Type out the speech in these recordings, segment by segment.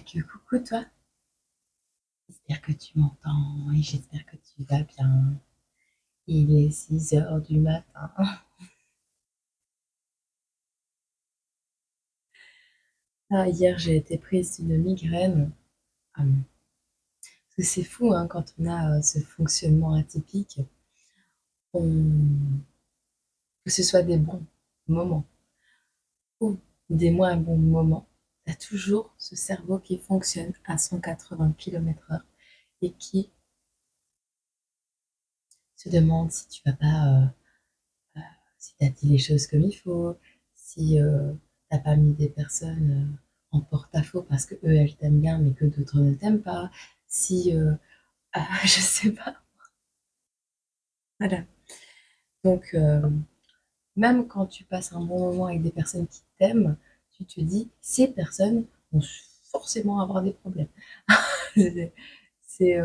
que coucou toi, j'espère que tu m'entends et j'espère que tu vas bien. Il est 6 heures du matin. Ah, hier j'ai été prise d'une migraine. Ah, parce que c'est fou hein, quand on a ce fonctionnement atypique, que ce soit des bons moments ou des moins bons moments, tu as toujours ce cerveau qui fonctionne à 180 km/h et qui se demande si tu vas pas si tu as dit les choses comme il faut, si t'as pas mis des personnes en porte-à-faux parce que eux elles t'aiment bien mais que d'autres ne t'aiment pas, si je sais pas, voilà. Donc même quand tu passes un bon moment avec des personnes qui t'aiment, tu te dis ces personnes vont forcément avoir des problèmes. C'est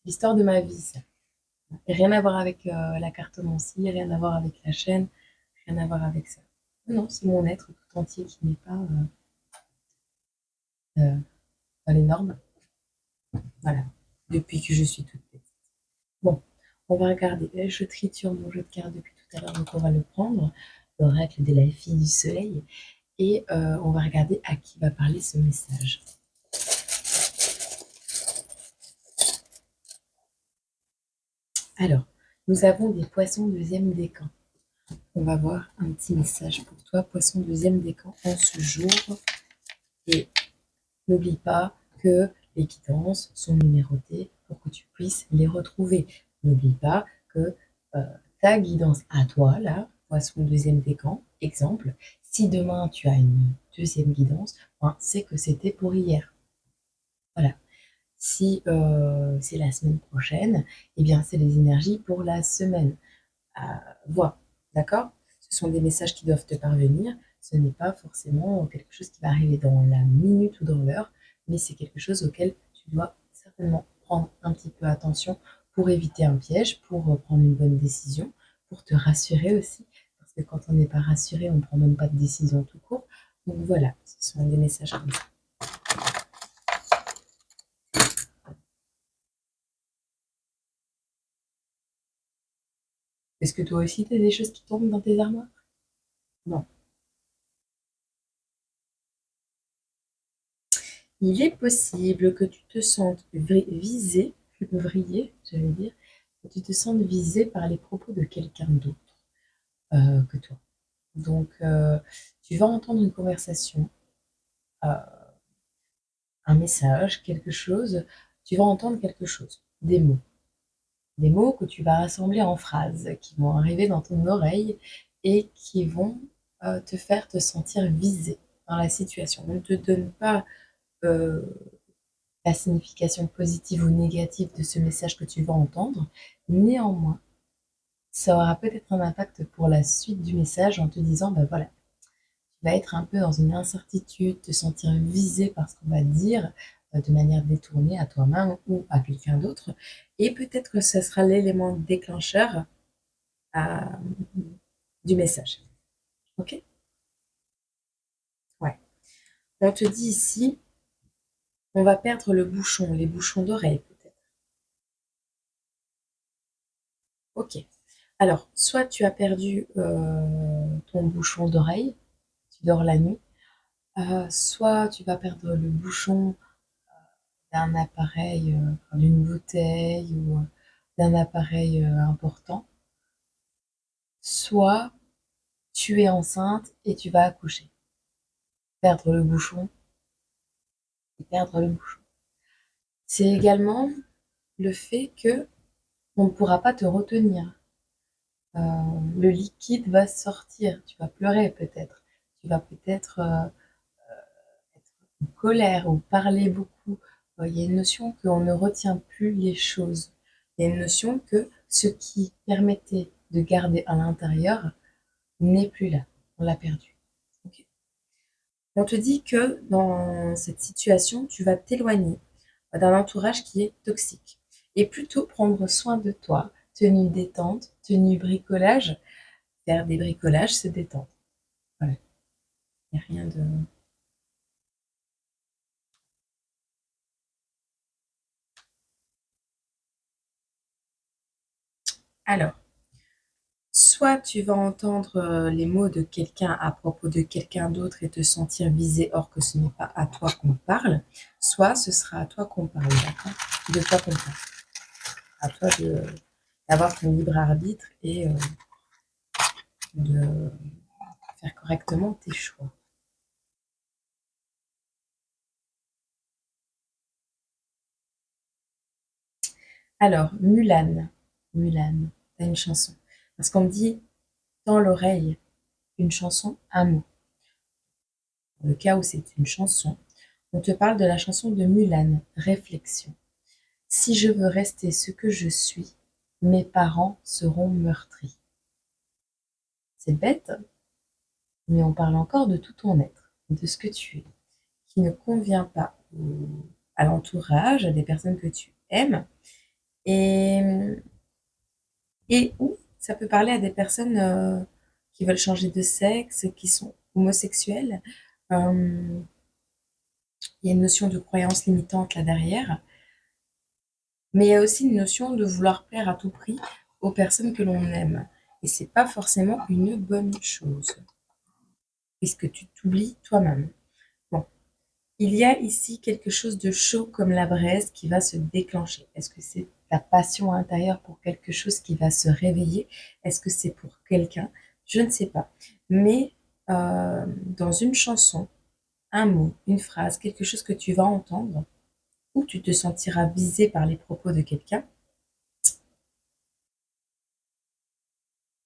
l'histoire de ma vie ça. Et rien à voir avec la cartomancie, rien à voir avec la chaîne, rien à voir avec ça. Non, c'est mon être tout entier qui n'est pas euh, dans les normes. Voilà. Depuis que je suis toute petite. Bon, on va regarder. Je triture mon jeu de cartes depuis tout à l'heure, donc on va le prendre. L'oracle de la fille du soleil. Et on va regarder à qui va parler ce message. Alors, nous avons des poissons deuxième décan. On va voir un petit message pour toi, poisson deuxième décan, en ce jour. Et n'oublie pas que les quittances sont numérotées pour que tu puisses les retrouver. N'oublie pas que ta guidance à toi, là, poisson deuxième décan, exemple, si demain tu as une deuxième guidance, ben, c'est que c'était pour hier. Voilà. Si c'est la semaine prochaine, eh bien c'est les énergies pour la semaine. Vois, d'accord? Ce sont des messages qui doivent te parvenir. Ce n'est pas forcément quelque chose qui va arriver dans la minute ou dans l'heure, mais c'est quelque chose auquel tu dois certainement prendre un petit peu attention pour éviter un piège, pour prendre une bonne décision, pour te rassurer aussi, parce que quand on n'est pas rassuré, on ne prend même pas de décision tout court. Donc voilà, ce sont des messages comme ça. Est-ce que toi aussi, tu as des choses qui tombent dans tes armoires? Non. Il est possible que tu te sentes visé, vrillé, j'allais dire, que tu te sentes visé par les propos de quelqu'un d'autre que toi. Donc, tu vas entendre une conversation, euh, un message, quelque chose, tu vas entendre quelque chose, des mots que tu vas rassembler en phrases, qui vont arriver dans ton oreille et qui vont te faire te sentir visé dans la situation. On ne te donne pas euh, la signification positive ou négative de ce message que tu vas entendre. Néanmoins, ça aura peut-être un impact pour la suite du message en te disant, ben voilà, tu vas être un peu dans une incertitude, te sentir visé par ce qu'on va dire de manière détournée à toi-même ou à quelqu'un d'autre. Et peut-être que ce sera l'élément déclencheur euh, du message. Ok? Ouais. On te dit ici, on va perdre le bouchon, les bouchons d'oreille peut-être. Ok. Alors, soit tu as perdu ton bouchon d'oreille, tu dors la nuit, soit tu vas perdre le bouchon d'un appareil, d'une bouteille ou d'un appareil important, soit tu es enceinte et tu vas accoucher. Perdre le bouchon et perdre le bouchon. C'est également le fait que on ne pourra pas te retenir. Le liquide va sortir, tu vas pleurer peut-être, tu vas peut-être colère ou parler beaucoup, il y a une notion qu'on ne retient plus les choses. Il y a une notion que ce qui permettait de garder à l'intérieur n'est plus là. On l'a perdu. Ok. On te dit que dans cette situation, tu vas t'éloigner d'un entourage qui est toxique et plutôt prendre soin de toi. Tenue détente, tenue bricolage, faire des bricolages, se détendre. Voilà. Il n'y a rien de. Alors, soit tu vas entendre les mots de quelqu'un à propos de quelqu'un d'autre et te sentir visé, or que ce n'est pas à toi qu'on parle, soit ce sera à toi qu'on parle, d'accord? De toi qu'on parle. À toi d'avoir ton libre arbitre et de faire correctement tes choix. Alors, Mulan, Mulan, t'as une chanson. Parce qu'on me dit dans l'oreille, une chanson, un mot. Dans le cas où c'est une chanson, on te parle de la chanson de Mulan, Réflexion. Si je veux rester ce que je suis, mes parents seront meurtris. C'est bête, mais on parle encore de tout ton être, de ce que tu es, qui ne convient pas à l'entourage, à des personnes que tu aimes, et, et ou ça peut parler à des personnes qui veulent changer de sexe, qui sont homosexuelles. Euh, il y a une notion de croyance limitante là derrière, mais il y a aussi une notion de vouloir plaire à tout prix aux personnes que l'on aime. Et c'est pas forcément une bonne chose, puisque tu t'oublies toi-même. Bon, il y a ici quelque chose de chaud comme la braise qui va se déclencher. Est-ce que c'est ta passion intérieure pour quelque chose qui va se réveiller? Est-ce que c'est pour quelqu'un? Je ne sais pas. Mais dans une chanson, un mot, une phrase, quelque chose que tu vas entendre, ou tu te sentiras visé par les propos de quelqu'un,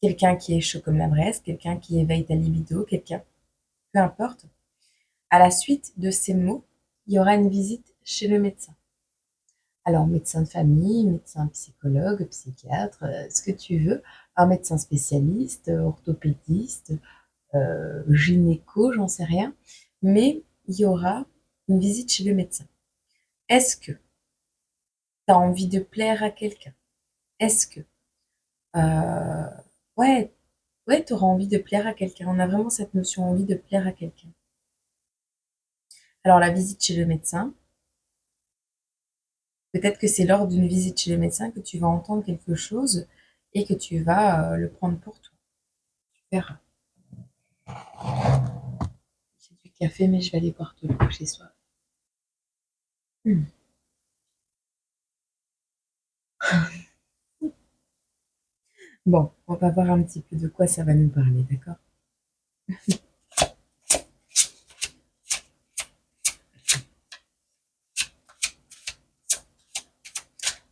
quelqu'un qui est chaud comme la braise, quelqu'un qui éveille ta libido, quelqu'un, peu importe. À la suite de ces mots, il y aura une visite chez le médecin. Alors, médecin de famille, médecin psychologue, psychiatre, ce que tu veux, un médecin spécialiste, orthopédiste, gynéco, j'en sais rien. Mais il y aura une visite chez le médecin. Est-ce que tu as envie de plaire à quelqu'un? Est-ce que, euh, ouais, ouais, tu auras envie de plaire à quelqu'un? On a vraiment cette notion, envie de plaire à quelqu'un. Alors, la visite chez le médecin, peut-être que c'est lors d'une visite chez le médecin que tu vas entendre quelque chose et que tu vas le prendre pour toi. Tu verras. J'ai du café, mais je vais aller boire de l'eau chez soi. Hmm. Bon, on va voir un petit peu de quoi ça va nous parler, d'accord?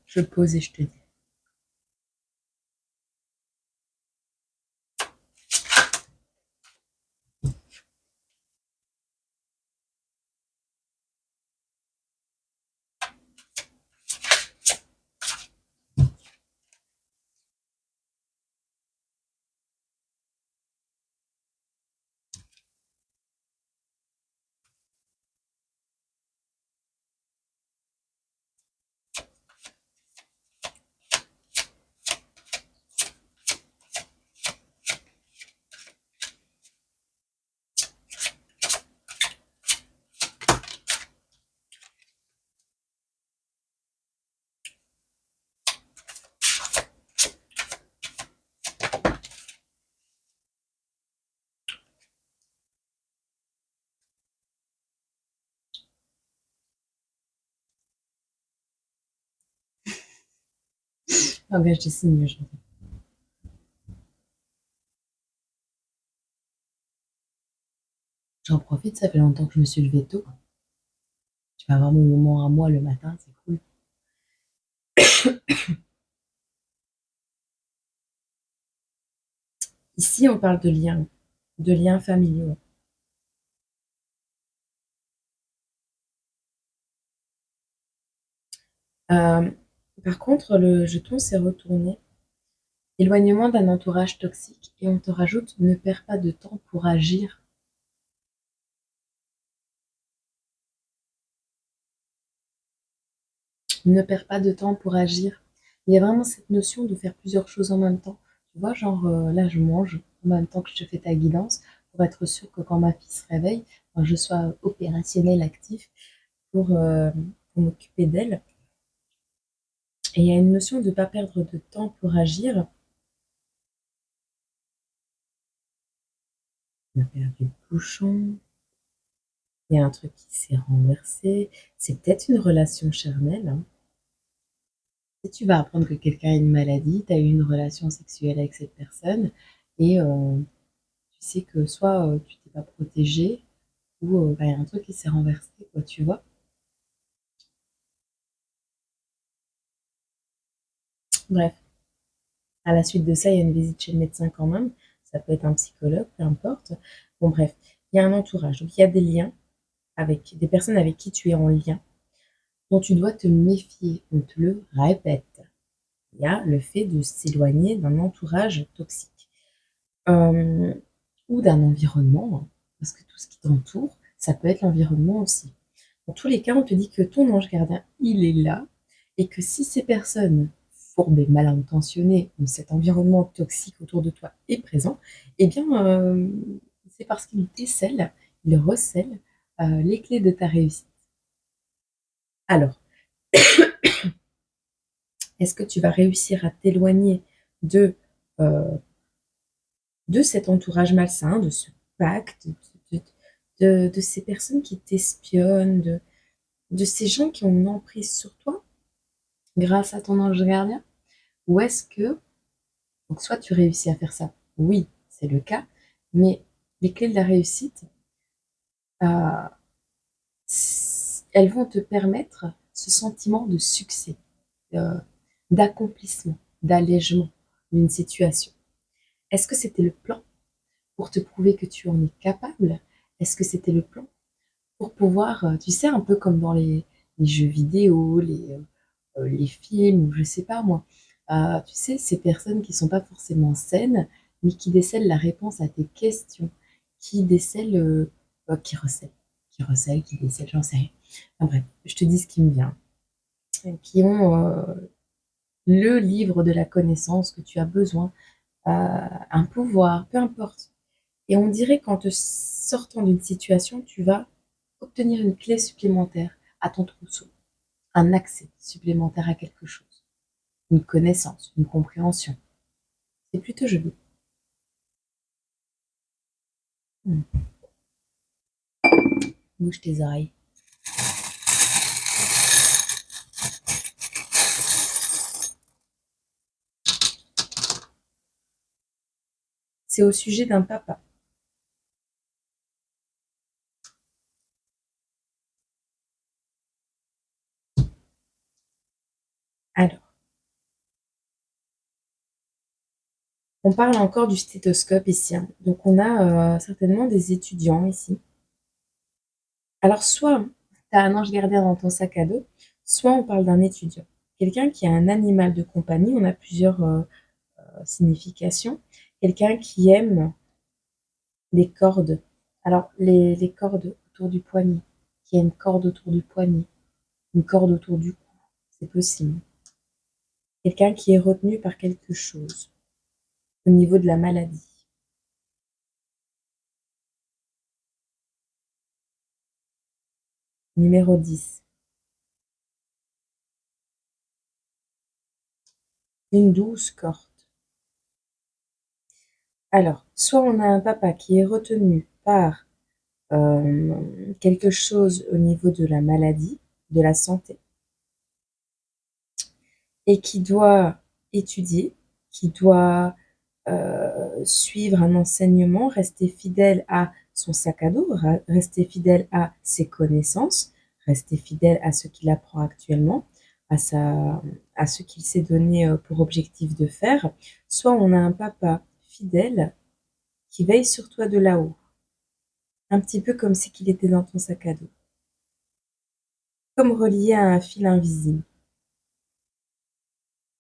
Je pose et je te dis. Engage des signes aujourd'hui. J'en profite, ça fait longtemps que je me suis levée tôt. Je vais avoir mon moment à moi le matin, c'est cool. Ici, on parle de liens familiaux. Euh, Par contre, le jeton s'est retourné. Éloignement d'un entourage toxique et on te rajoute ne perds pas de temps pour agir. Ne perds pas de temps pour agir. Il y a vraiment cette notion de faire plusieurs choses en même temps. Tu vois, genre là, je mange en même temps que je fais ta guidance pour être sûr que quand ma fille se réveille, ben, je sois opérationnel, actif pour m'occuper d'elle. Et il y a une notion de ne pas perdre de temps pour agir. On a perdu le bouchon. Il y a un truc qui s'est renversé. C'est peut-être une relation charnelle, hein. Si tu vas apprendre que quelqu'un a une maladie, tu as eu une relation sexuelle avec cette personne et tu sais que soit tu t'es pas protégé ou bah, il y a un truc qui s'est renversé, quoi, tu vois. Bref, à la suite de ça, il y a une visite chez le médecin quand même. Ça peut être un psychologue, peu importe. Bon, bref, il y a un entourage. Donc, il y a des liens avec des personnes avec qui tu es en lien, dont tu dois te méfier. On te le répète. Il y a le fait de s'éloigner d'un entourage toxique euh, ou d'un environnement, hein, parce que tout ce qui t'entoure, ça peut être l'environnement aussi. Dans tous les cas, on te dit que ton ange gardien, il est là, et que si ces personnes fourbes et mal intentionnées, ou cet environnement toxique autour de toi est présent, eh bien, c'est parce qu'il décèle, il recèle les clés de ta réussite. Alors, est-ce que tu vas réussir à t'éloigner de, euh, de cet entourage malsain, de ce pacte, de ces personnes qui t'espionnent, de ces gens qui ont une emprise sur toi grâce à ton ange gardien? Ou est-ce que, donc soit tu réussis à faire ça, oui, c'est le cas, mais les clés de la réussite, euh, elles vont te permettre ce sentiment de succès, euh, d'accomplissement, d'allègement d'une situation. Est-ce que c'était le plan pour te prouver que tu en es capable? Est-ce que c'était le plan pour pouvoir, tu sais, un peu comme dans les jeux vidéo, les films, ou je sais pas moi, tu sais, ces personnes qui sont pas forcément saines, mais qui décèlent la réponse à tes questions, qui décèlent, qui recèlent, qui décèlent, j'en sais rien. Enfin bref, je te dis ce qui me vient. Qui ont le livre de la connaissance que tu as besoin, un pouvoir, peu importe. Et on dirait qu'en te sortant d'une situation, tu vas obtenir une clé supplémentaire à ton trousseau, un accès supplémentaire à quelque chose, une connaissance, une compréhension. C'est plutôt joli. Hmm. Bouge tes oreilles. C'est au sujet d'un papa. Alors, on parle encore du stéthoscope ici, hein. Donc, on a certainement des étudiants ici. Alors, soit tu as un ange gardien dans ton sac à dos, soit on parle d'un étudiant. Quelqu'un qui a un animal de compagnie, on a plusieurs significations. Quelqu'un qui aime les cordes. Alors, les cordes autour du poignet, qui a une corde autour du poignet, une corde autour du cou, c'est possible. Quelqu'un qui est retenu par quelque chose au niveau de la maladie. Numéro 10. Une douce corde. Alors, soit on a un papa qui est retenu par quelque chose au niveau de la maladie, de la santé, et qui doit étudier, qui doit suivre un enseignement, rester fidèle à son sac à dos, rester fidèle à ses connaissances, rester fidèle à ce qu'il apprend actuellement, à ce qu'il s'est donné pour objectif de faire. Soit on a un papa fidèle qui veille sur toi de là-haut, un petit peu comme si qu'il était dans ton sac à dos, comme relié à un fil invisible.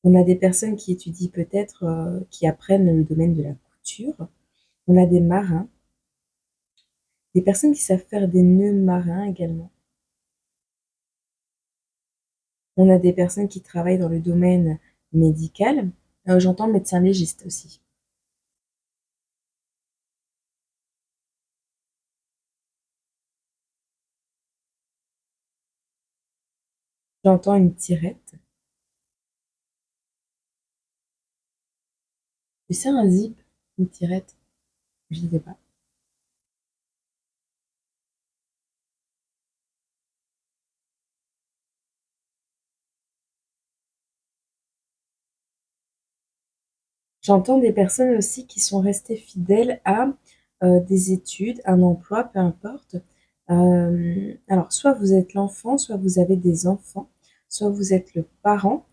On a des personnes qui étudient peut-être, qui apprennent le domaine de la couture. On a des marins, des personnes qui savent faire des nœuds marins également. On a des personnes qui travaillent dans le domaine médical. J'entends médecin légiste aussi. J'entends une tirette. Tu sais, un zip, une tirette, je ne sais pas. J'entends des personnes aussi qui sont restées fidèles à des études, un emploi, peu importe. Alors, soit vous êtes l'enfant, soit vous avez des enfants, soit vous êtes le parent.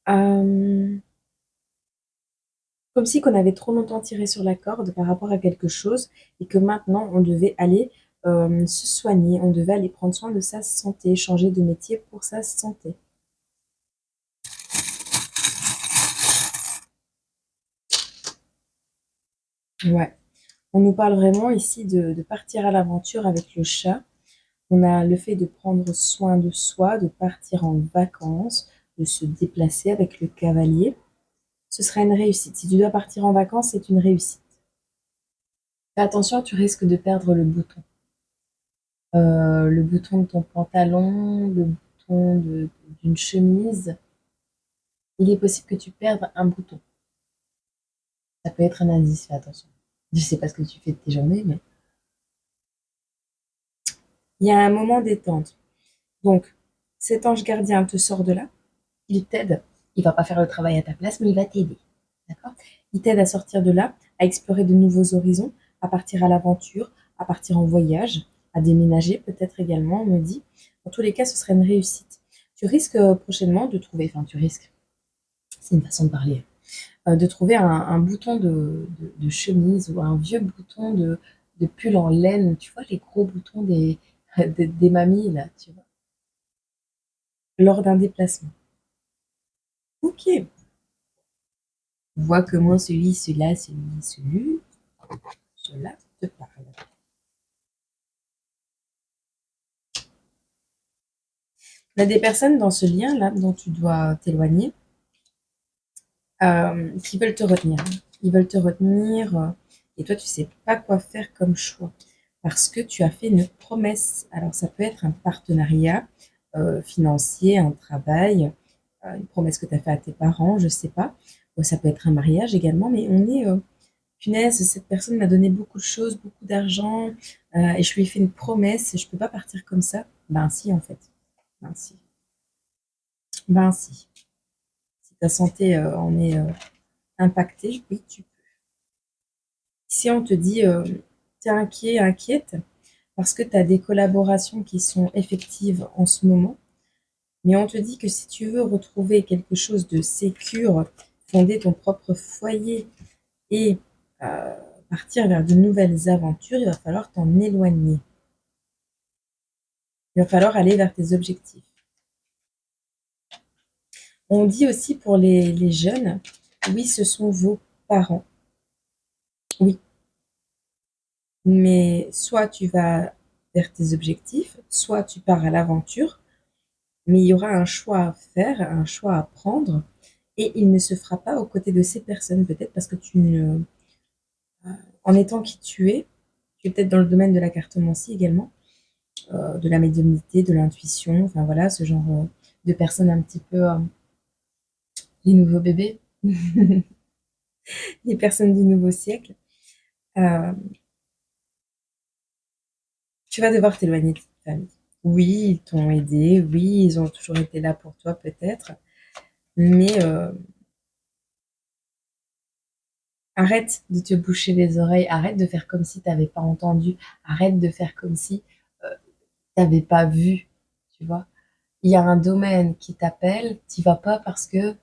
Euh, Comme si qu'on avait trop longtemps tiré sur la corde par rapport à quelque chose et que maintenant on devait aller se soigner, on devait aller prendre soin de sa santé, changer de métier pour sa santé. Ouais. On nous parle vraiment ici de partir à l'aventure avec le chat. On a le fait de prendre soin de soi, de partir en vacances, de se déplacer avec le cavalier. Ce sera une réussite. Si tu dois partir en vacances, c'est une réussite. Fais attention, tu risques de perdre le bouton de ton pantalon, le bouton d'une chemise. Il est possible que tu perdes un bouton. Ça peut être un indice, fais attention. Je sais pas ce que tu fais de tes journées, mais il y a un moment détente. Donc, cet ange gardien te sort de là, il t'aide. Il va pas faire le travail à ta place, mais il va t'aider. D'accord? Il t'aide à sortir de là, à explorer de nouveaux horizons, à partir à l'aventure, à partir en voyage, à déménager peut-être également, on me dit. Dans tous les cas, ce serait une réussite. Tu risques prochainement de trouver, enfin tu risques, c'est une façon de parler, de trouver un bouton de chemise ou un vieux bouton de pull en laine, tu vois, les gros boutons des mamies, là, tu vois, lors d'un déplacement. Ok, on voit que moi, cela te parle. Il y a des personnes dans ce lien-là dont tu dois t'éloigner qui veulent te retenir. Ils veulent te retenir et toi, tu sais pas quoi faire comme choix parce que tu as fait une promesse. Alors, ça peut être un partenariat financier, un travail, une promesse que tu as fait à tes parents, je sais pas. Ça peut être un mariage également, mais on est punaise, cette personne m'a donné beaucoup de choses, beaucoup d'argent, et je lui ai fait une promesse, et je peux pas partir comme ça. Ben si, en fait. Ben si. Ben si. Si ta santé en est impactée, oui, tu peux. Si on te dit, t'es inquiet, inquiète, parce que tu as des collaborations qui sont effectives en ce moment, mais on te dit que si tu veux retrouver quelque chose de sécure, fonder ton propre foyer et euh, partir vers de nouvelles aventures, il va falloir t'en éloigner. Il va falloir aller vers tes objectifs. On dit aussi pour les jeunes, oui, ce sont vos parents. Oui, mais soit tu vas vers tes objectifs, soit tu pars à l'aventure, mais il y aura un choix à faire, un choix à prendre, et il ne se fera pas aux côtés de ces personnes, peut-être parce que en étant qui tu es peut-être dans le domaine de la cartomancie également, de la médiumnité, de l'intuition, enfin voilà, ce genre de personnes un petit peu les nouveaux bébés, les personnes du nouveau siècle. Euh, Tu vas devoir t'éloigner de cette famille. Oui, ils t'ont aidé, oui, ils ont toujours été là pour toi peut-être, mais arrête de te boucher les oreilles, arrête de faire comme si tu n'avais pas entendu, arrête de faire comme si tu n'avais pas vu, tu vois. Il y a un domaine qui t'appelle, tu vas pas parce que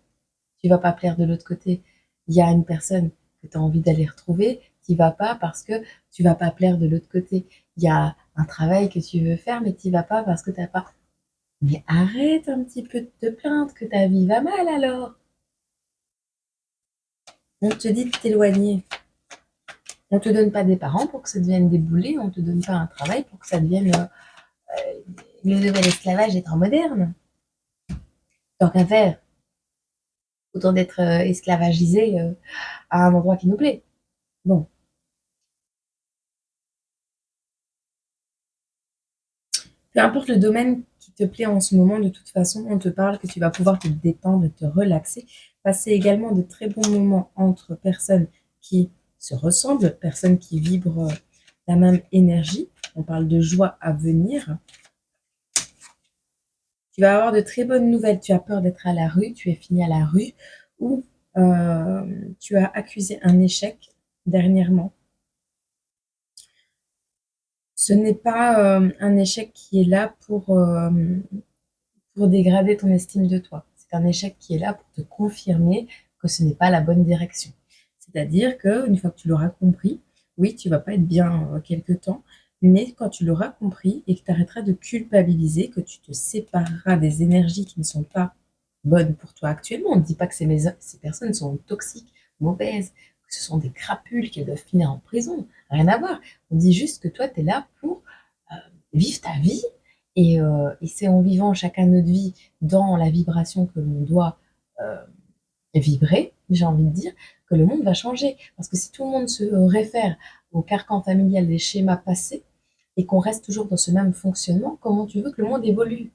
tu vas pas plaire de l'autre côté. Il y a une personne que tu as envie d'aller retrouver, tu vas pas parce que tu vas pas plaire de l'autre côté. Il y a un travail que tu veux faire, mais tu vas pas parce que t'as pas. Mais arrête un petit peu de te plaindre que ta vie va mal alors. On te dit de t'éloigner. On te donne pas des parents pour que ça devienne des boulets, on te donne pas un travail pour que ça devienne le nouvel esclavage étant moderne. Tant qu'à faire, autant d'être esclavagisé à un endroit qui nous plaît. Bon, peu importe le domaine qui te plaît en ce moment, de toute façon, on te parle que tu vas pouvoir te détendre et te relaxer. Passer également de très bons moments entre personnes qui se ressemblent, personnes qui vibrent la même énergie. On parle de joie à venir. Tu vas avoir de très bonnes nouvelles. Tu as peur d'être à la rue, tu es fini à la rue, ou Tu as accusé un échec dernièrement. Ce n'est pas un échec qui est là pour dégrader ton estime de toi. C'est un échec qui est là pour te confirmer que ce n'est pas la bonne direction. C'est-à-dire qu'une fois que tu l'auras compris, oui, tu vas pas être bien quelque temps, mais quand tu l'auras compris et que tu arrêteras de culpabiliser, que tu te sépareras des énergies qui ne sont pas bonnes pour toi actuellement. On ne dit pas que ces personnes sont toxiques, mauvaises, que ce sont des crapules qui doivent finir en prison. Rien à voir. On dit juste que toi, tu es là pour vivre ta vie et c'est en vivant chacun notre vie dans la vibration que l'on doit vibrer, j'ai envie de dire, que le monde va changer. Parce que si tout le monde se réfère au carcan familial des schémas passés et qu'on reste toujours dans ce même fonctionnement, comment tu veux que le monde évolue?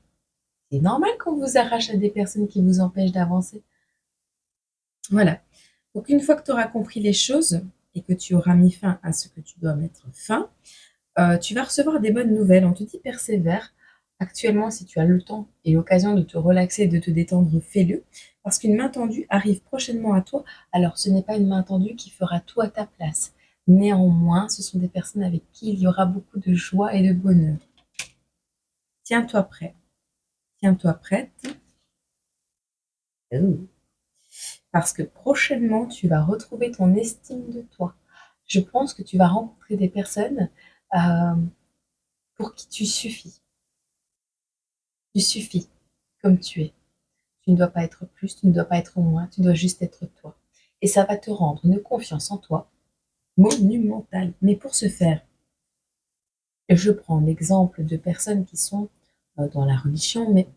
C'est normal qu'on vous arrache à des personnes qui vous empêchent d'avancer. Voilà. Donc une fois que tu auras compris les choses et que tu auras mis fin à ce que tu dois mettre fin, tu vas recevoir des bonnes nouvelles. On te dit persévère. Actuellement, si tu as le temps et l'occasion de te relaxer et de te détendre, fais-le. Parce qu'une main tendue arrive prochainement à toi. Alors, ce n'est pas une main tendue qui fera tout à ta place. Néanmoins, ce sont des personnes avec qui il y aura beaucoup de joie et de bonheur. Tiens-toi prêt. Tiens-toi prête. Oh. Parce que prochainement, tu vas retrouver ton estime de toi. Je pense que tu vas rencontrer des personnes euh, pour qui tu suffis. Tu suffis comme tu es. Tu ne dois pas être plus, tu ne dois pas être moins, tu dois juste être toi. Et ça va te rendre une confiance en toi monumentale. Mais pour ce faire, je prends l'exemple de personnes qui sont dans la religion, mais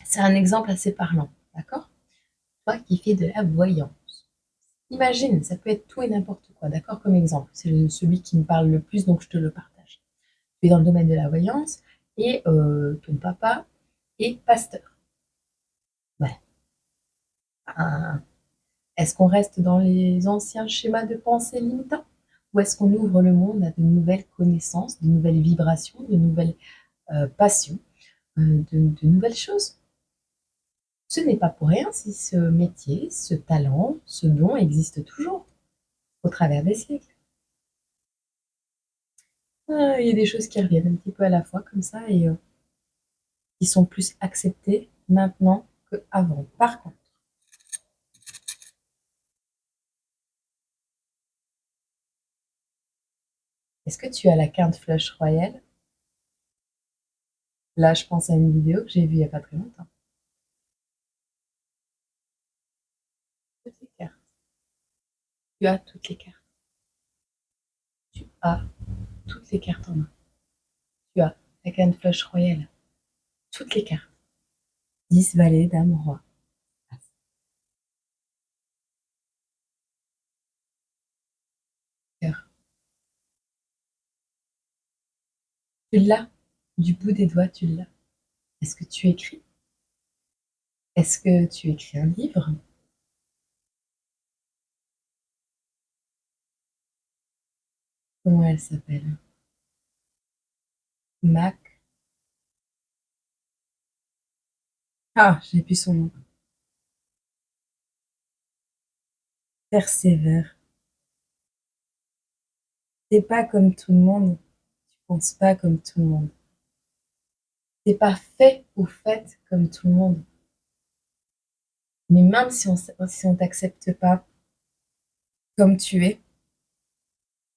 c'est un exemple assez parlant, d'accord? Toi qui fais de la voyance. Imagine, ça peut être tout et n'importe quoi, d'accord, comme exemple. C'est celui qui me parle le plus, donc je te le partage. Tu es dans le domaine de la voyance et ton papa est pasteur. Ouais. Un, Est-ce qu'on reste dans les anciens schémas de pensée limitants ou est-ce qu'on ouvre le monde à de nouvelles connaissances, de nouvelles vibrations, de nouvelles passions, de nouvelles choses? Ce n'est pas pour rien si ce métier, ce talent, ce don existe toujours au travers des siècles. Il y a des choses qui reviennent un petit peu à la fois comme ça et qui sont plus acceptées maintenant qu'avant. Par contre, est-ce que tu as la carte flush royale? Là, je pense à une vidéo que j'ai vue il n'y a pas très longtemps. Toutes les cartes. Tu as toutes les cartes. Tu as toutes les cartes en main. Tu as la canne flush royale. Toutes les cartes. 10 valets, dame, roi. Cœur. Tu l'as. Du bout des doigts, tu l'as. Est-ce que tu écris? Est-ce que tu écris un livre? Comment elle s'appelle? Mac. Ah, j'ai plus son nom. Persévère. T'es pas comme tout le monde. Tu penses pas comme tout le monde. T'es pas fait ou faite comme tout le monde. Mais même si on t'accepte pas comme tu es,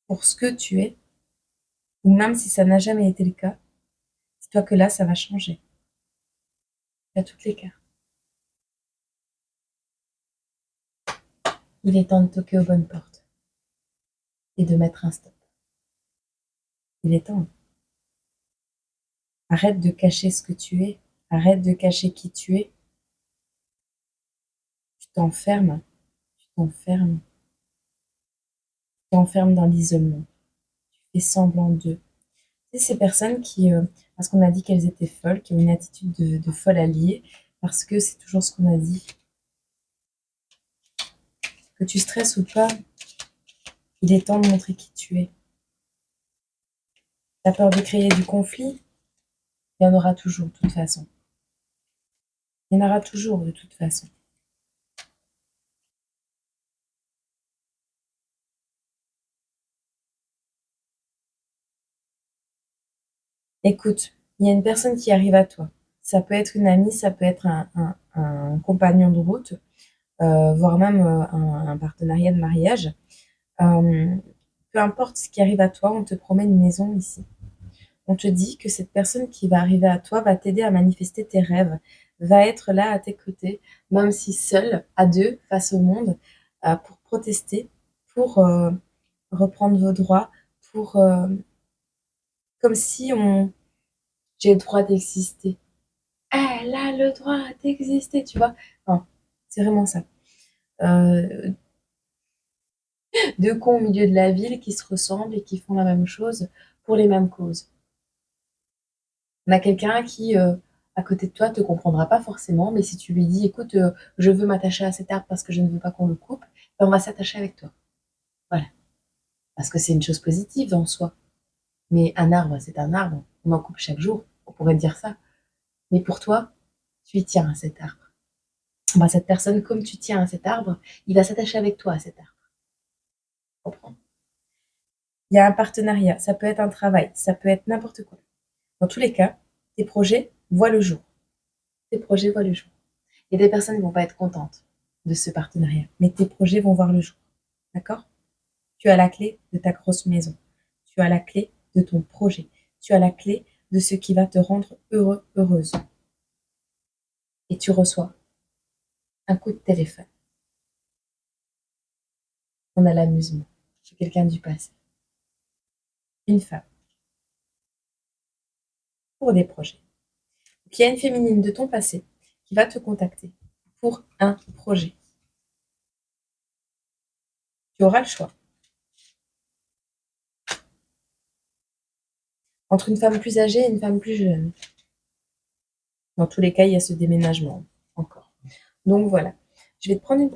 pour ce que tu es, ou même si ça n'a jamais été le cas, dis-toi que là, ça va changer. Tu as toutes les cartes. Il est temps de toquer aux bonnes portes et de mettre un stop. Il est temps. Arrête de cacher ce que tu es. Arrête de cacher qui tu es. Tu t'enfermes. Tu t'enfermes. Tu t'enfermes dans l'isolement. Tu fais semblant d'eux. C'est ces personnes qui, parce qu'on a dit qu'elles étaient folles, qui ont une attitude de folle alliée, parce que c'est toujours ce qu'on a dit. Que tu stresses ou pas, il est temps de montrer qui tu es. T'as peur de créer du conflit? Il y en aura toujours, de toute façon. Il y en aura toujours, de toute façon. Écoute, il y a une personne qui arrive à toi. Ça peut être une amie, ça peut être un compagnon de route, voire même un partenariat de mariage. Euh, Peu importe ce qui arrive à toi, on te promet une maison ici. On te dit que cette personne qui va arriver à toi va t'aider à manifester tes rêves, va être là à tes côtés, même si seule, à deux, face au monde, pour protester, pour reprendre vos droits, pour comme si on j'ai le droit d'exister. Elle a le droit d'exister, tu vois. Non, c'est vraiment ça. Euh, Deux cons au milieu de la ville qui se ressemblent et qui font la même chose pour les mêmes causes. On a quelqu'un qui, à côté de toi, te comprendra pas forcément, mais si tu lui dis, écoute, je veux m'attacher à cet arbre parce que je ne veux pas qu'on le coupe, ben on va s'attacher avec toi. Voilà. Parce que c'est une chose positive en soi. Mais un arbre, c'est un arbre. On en coupe chaque jour. On pourrait dire ça. Mais pour toi, tu y tiens à cet arbre. Ben, cette personne, comme tu tiens à cet arbre, il va s'attacher avec toi à cet arbre. Comprends? Il y a un partenariat, ça peut être un travail, ça peut être n'importe quoi. Dans tous les cas, tes projets voient le jour. Tes projets voient le jour. Il y a des personnes qui vont pas être contentes de ce partenariat, mais tes projets vont voir le jour. D'accord? Tu as la clé de ta grosse maison. Tu as la clé de ton projet. Tu as la clé de ce qui va te rendre heureux, heureuse. Et tu reçois un coup de téléphone. On a l'amusement. C'est quelqu'un du passé. Une femme. Pour des projets. Donc, il y a une féminine de ton passé qui va te contacter pour un projet. Tu auras le choix entre une femme plus âgée et une femme plus jeune. Dans tous les cas, il y a ce déménagement encore. Donc voilà. Je vais te prendre un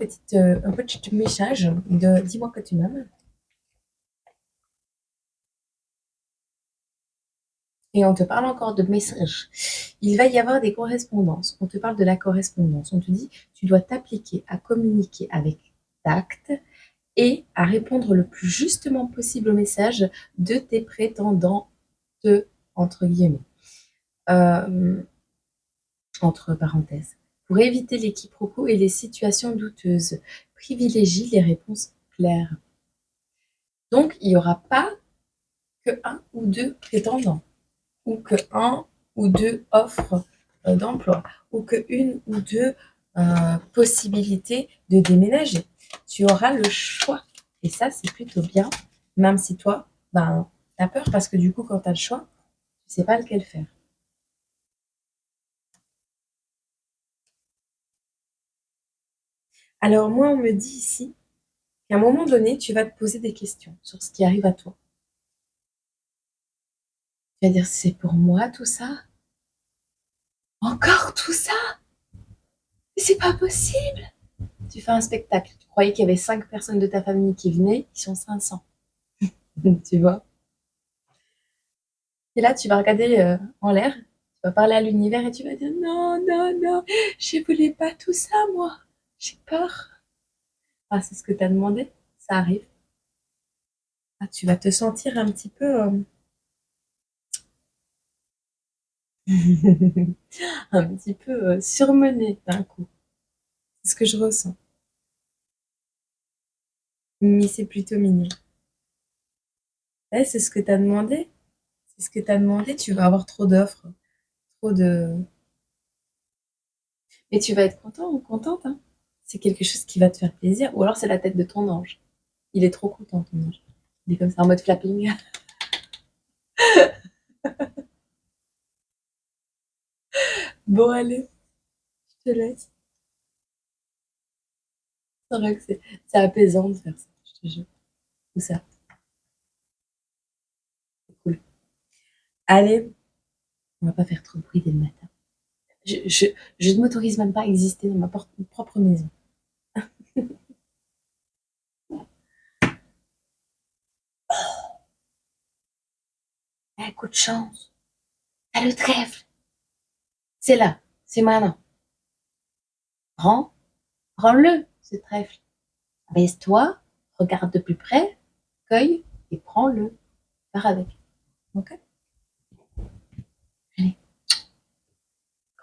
petit message de dis-moi que tu m'aimes. Et on te parle encore de messages. Il va y avoir des correspondances. On te parle de la correspondance. On te dit tu dois t'appliquer à communiquer avec tact et à répondre le plus justement possible aux messages de tes prétendants, entre guillemets. Euh, Entre parenthèses. Pour éviter les quiproquos et les situations douteuses, privilégie les réponses claires. Donc, il n'y aura pas que un ou deux prétendants, ou que un ou deux offres d'emploi, ou que une ou deux possibilités de déménager. Tu auras le choix. Et ça, c'est plutôt bien, même si toi, ben, t'as peur parce que du coup, quand tu as le choix, tu sais pas lequel faire. Alors moi, on me dit ici qu'à un moment donné, tu vas te poser des questions sur ce qui arrive à toi. Tu vas dire, c'est pour moi tout ça? Encore tout ça? Mais c'est pas possible! Tu fais un spectacle. Tu croyais qu'il y avait 5 personnes de ta famille qui venaient, ils sont 500. Tu vois? Et là, tu vas regarder en l'air, tu vas parler à l'univers et tu vas dire, non, non, non, je voulais pas tout ça, moi. J'ai peur. Ah, c'est ce que tu as demandé? Ça arrive. Ah, tu vas te sentir un petit peu, un petit peu surmené d'un coup. C'est ce que je ressens. Mais c'est plutôt mignon. Ouais, c'est ce que tu as demandé. C'est ce que tu as demandé. Tu vas avoir trop d'offres, trop de. Mais tu vas être content ou contente, hein. C'est quelque chose qui va te faire plaisir. Ou alors c'est la tête de ton ange. Il est trop content, ton ange. Il est comme ça, en mode flapping. Bon, allez, je te laisse. C'est vrai que c'est apaisant de faire ça, je te jure. Tout ça, c'est cool. Allez, on va pas faire trop de bruit dès le matin. Je, je, je ne m'autorise même pas à exister dans ma propre maison. Eh, coup de chance. Ah, le trèfle. C'est là. C'est maintenant. Prends. Prends-le, ce trèfle. Baisse-toi. Regarde de plus près. Cueille. Et prends-le. Pars avec. Ok?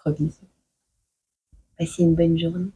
Gros bisous. Passez une bonne journée.